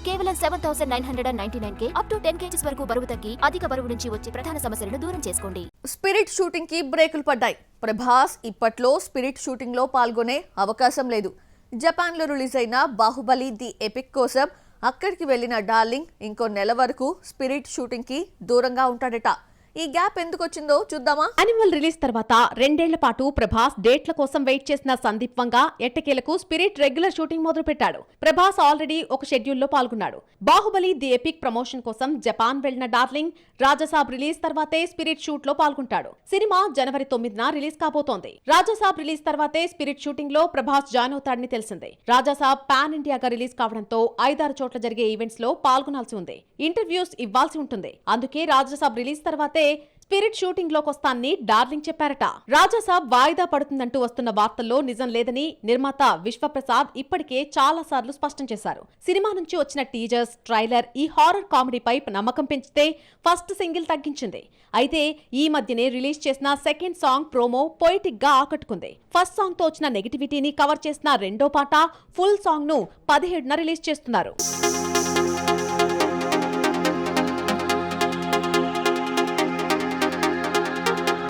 కేవలం 7,999K up to 10 kgs వరకు బరువు తగ్గి అధిక బరువు నుంచి వచ్చే ప్రధాన సమస్యలను దూరం చేసుకోండి. స్పిరిట్ షూటింగ్ కి బ్రేకులు పడ్డాయి. ప్రభాస్ ఇప్పట్లో స్పిరిట్ షూటింగ్ లో పాల్గొనే అవకాశం లేదు. జపాన్ లో రిలీజ్ అయిన బాహుబలి ది ఎపిక్ కోసం అక్కడికి వెళ్లిన డార్లింగ్ ఇంకో నెల వరకు స్పిరిట్ షూటింగ్ కి దూరంగా ఉంటాడట. ఈ గ్యాప్ ఎందుకు వచ్చిందో చూద్దామా? యానిమల్ రిలీజ్ తర్వాత 2 ఏళ్ల పాటు ప్రభాస్ డేట్ల కోసం వెయిట్ చేసిన సందీప్ వంగ ఎట్టకేలకు స్పిరిట్ రెగ్యులర్ షూటింగ్ మొదలుపెట్టాడు. ప్రభాస్ ఆల్రెడీ ఒక షెడ్యూల్లో పాల్గొన్నాడు. బాహుబలి ది ఎపిక్ ప్రమోషన్ కోసం జపాన్ వెళ్లిన డార్లింగ్ రాజాసాబ్ రిలీజ్ తర్వాతే స్పిరిట్ షూట్ లో పాల్గొంటాడు. సినిమా జనవరి 9న రిలీజ్ కాబోతోంది. రాజాసాబ్ రిలీజ్ తర్వాతే స్పిరిట్ షూటింగ్ లో ప్రభాస్ జాయిన్ అవుతాడని తెలిసిందే. రాజాసాబ్ పాన్ ఇండియాగా రిలీజ్ కావడంతో 5-6 చోట్ల జరిగే ఈవెంట్స్ లో పాల్గొనాల్సి ఉంది. ఇంటర్వ్యూస్ ఇవ్వాల్సి ఉంటుంది. అందుకే రాజాసాబ్ రిలీజ్ తర్వాతే స్పిరిట్ షూటింగ్ లోకి వస్తానని డార్లింగ్ చెప్పారట. రాజాసాబ్ వాయిదా పడుతుందంటూ వస్తున్న వార్తల్లో నిజం లేదని నిర్మాత విశ్వప్రసాద్ ఇప్పటికే చాలా సార్లు స్పష్టం చేశారు. సినిమా నుంచి వచ్చిన టీజర్స్, ట్రైలర్ ఈ హారర్ కామెడీపై నమ్మకం పెంచితే ఫస్ట్ సింగిల్ తగ్గించింది. అయితే ఈ మధ్యనే రిలీజ్ చేసిన సెకండ్ సాంగ్ ప్రోమో పొయిటిక్ గా ఆకట్టుకుంది. ఫస్ట్ సాంగ్ తో వచ్చిన నెగిటివిటీని కవర్ చేసిన రెండో పాట ఫుల్ సాంగ్ ను 17న రిలీజ్ చేస్తున్నారు.